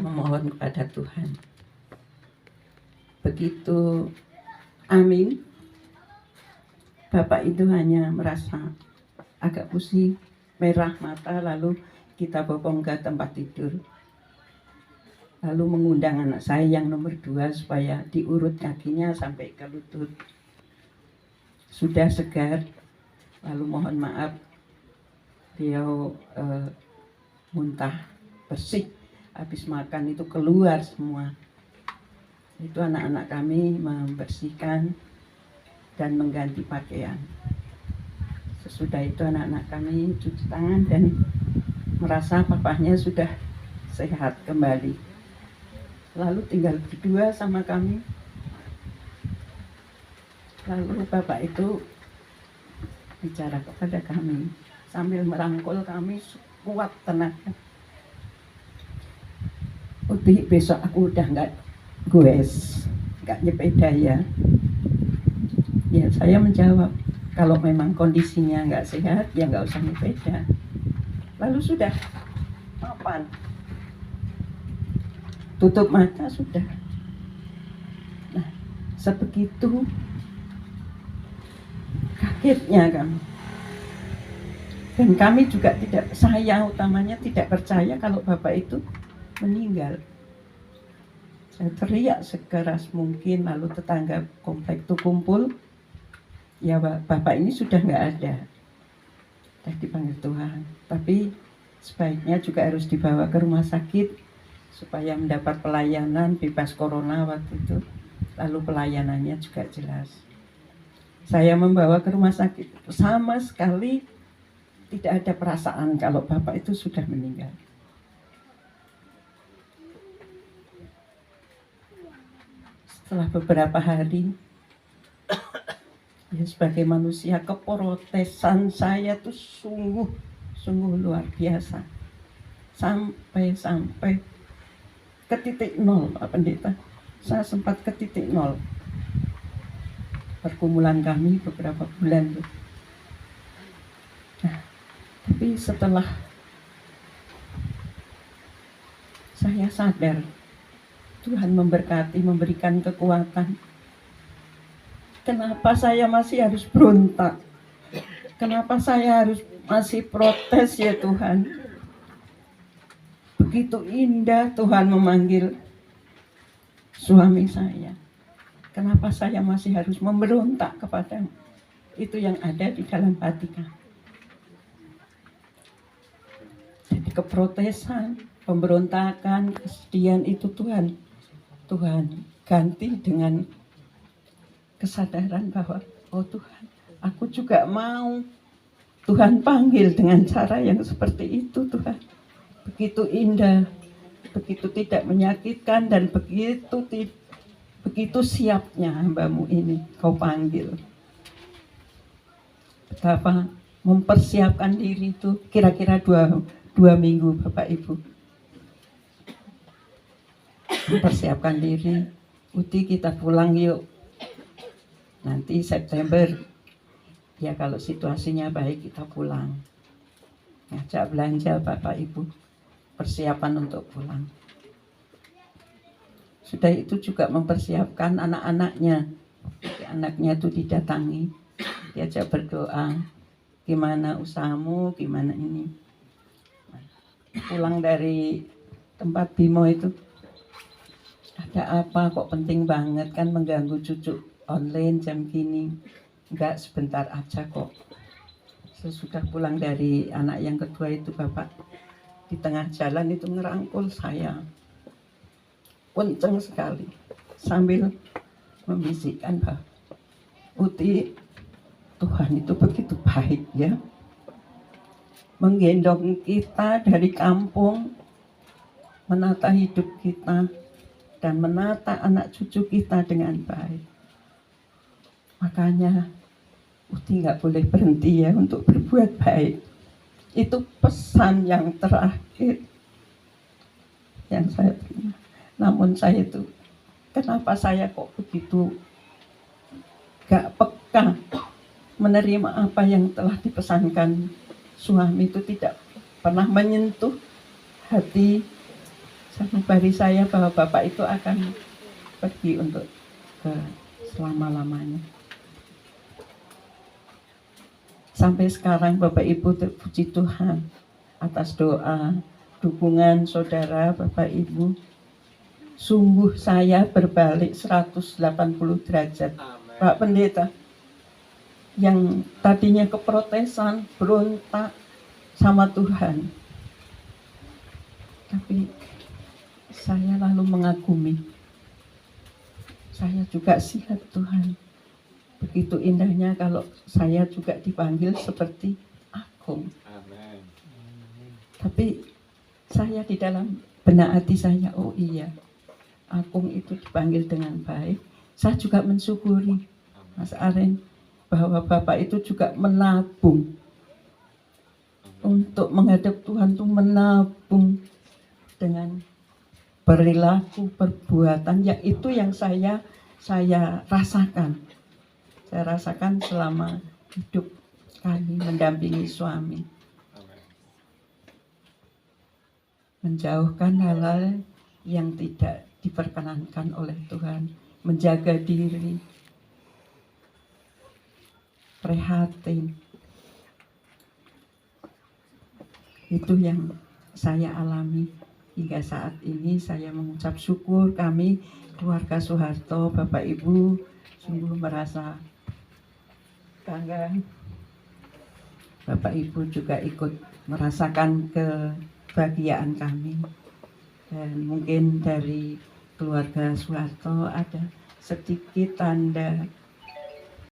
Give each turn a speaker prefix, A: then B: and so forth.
A: memohon kepada Tuhan. Begitu amin, Bapak itu hanya merasa agak pusing, merah mata, lalu kita bopong ke tempat tidur. Lalu mengundang anak saya yang nomor 2 supaya diurut kakinya sampai ke lutut. Sudah segar, lalu mohon maaf, beliau muntah bersih. Habis makan itu keluar semua. Itu anak-anak kami membersihkan dan mengganti pakaian. Sesudah itu anak-anak kami cuci tangan dan merasa papahnya sudah sehat kembali. Lalu tinggal berdua sama kami. Lalu bapak itu bicara kepada kami sambil merangkul kami kuat tenaga. Uti, besok aku udah nggak goes, nggak nyepeda ya. Ya saya menjawab, kalau memang kondisinya nggak sehat ya nggak usah nyepeda. Lalu sudah mapan, tutup mata sudah. Nah, sebegitu kagetnya kami. Dan kami juga tidak, saya utamanya tidak percaya kalau bapak itu meninggal. Saya teriak sekeras mungkin, lalu tetangga komplek itu kumpul. Ya bapak ini sudah nggak ada, sudah dipanggil Tuhan. Tapi sebaiknya juga harus dibawa ke rumah sakit supaya mendapat pelayanan bebas corona waktu itu. Lalu pelayanannya juga jelas. Saya membawa ke rumah sakit, sama sekali tidak ada perasaan kalau bapak itu sudah meninggal. Setelah beberapa hari, ya sebagai manusia, keprotesan saya tuh sungguh luar biasa. Sampai ke titik nol, Pak Pendeta. Saya sempat ke titik nol. Pergumulan kami beberapa bulan tuh. Nah, tapi setelah saya sadar, Tuhan memberkati, memberikan kekuatan. Kenapa saya masih harus berontak? Kenapa saya harus masih protes ya Tuhan? Begitu indah Tuhan memanggil suami saya. Kenapa saya masih harus memberontak kepadamu? Itu yang ada di dalam hati kami. Jadi keprotesan, pemberontakan, kesedihan itu Tuhan ganti dengan kesadaran bahwa oh Tuhan, aku juga mau. Tuhan panggil dengan cara yang seperti itu Tuhan. Begitu indah, begitu tidak menyakitkan, dan begitu siapnya hambamu ini kau panggil. Betapa mempersiapkan diri itu kira-kira dua minggu Bapak Ibu. Mempersiapkan diri, Uti kita pulang yuk. Nanti September, ya kalau situasinya baik kita pulang. Ngajak belanja Bapak Ibu, persiapan untuk pulang. Sudah itu juga mempersiapkan anak-anaknya. Anaknya itu didatangi, diajak berdoa. Gimana usahamu, gimana ini. Pulang dari tempat Bimo itu, ada apa kok penting banget kan mengganggu cucu online jam gini. Enggak, sebentar aja kok. Sesudah pulang dari anak yang kedua itu Bapak, di tengah jalan itu ngerangkul saya kenceng sekali sambil membisikkan bahwa Uti, Tuhan itu begitu baik ya, menggendong kita dari kampung, menata hidup kita dan menata anak cucu kita dengan baik. Makanya Uti nggak boleh berhenti ya untuk berbuat baik. Itu pesan yang terakhir yang saya terima. Namun saya itu, kenapa saya kok begitu gak peka menerima apa yang telah dipesankan suami, itu tidak pernah menyentuh hati sanubari saya bahwa Bapak itu akan pergi untuk ke selama-lamanya. Sampai sekarang Bapak Ibu terpuji Tuhan atas doa, dukungan saudara Bapak Ibu. Sungguh saya berbalik 180 derajat.
B: Amen.
A: Pak Pendeta, yang tadinya keprotesan, berontak sama Tuhan. Tapi saya lalu mengagumi. Saya juga siap Tuhan. Begitu indahnya kalau saya juga dipanggil seperti Agung.
B: Amen.
A: Tapi saya di dalam benak hati saya, oh iya, Agung itu dipanggil dengan baik. Saya juga mensyukuri, Mas Aren, bahwa Bapak itu juga menabung. Untuk menghadap Tuhan itu menabung dengan perilaku, perbuatan, yang itu yang saya rasakan. Saya rasakan selama hidup kami mendampingi suami. Menjauhkan hal-hal yang tidak diperkenankan oleh Tuhan. Menjaga diri. Prihatin. Itu yang saya alami. Hingga saat ini saya mengucap syukur kami keluarga Soeharto, Bapak Ibu sungguh merasa bangga. Bapak Ibu juga ikut merasakan kebahagiaan kami. Dan mungkin dari keluarga Soeharto ada sedikit tanda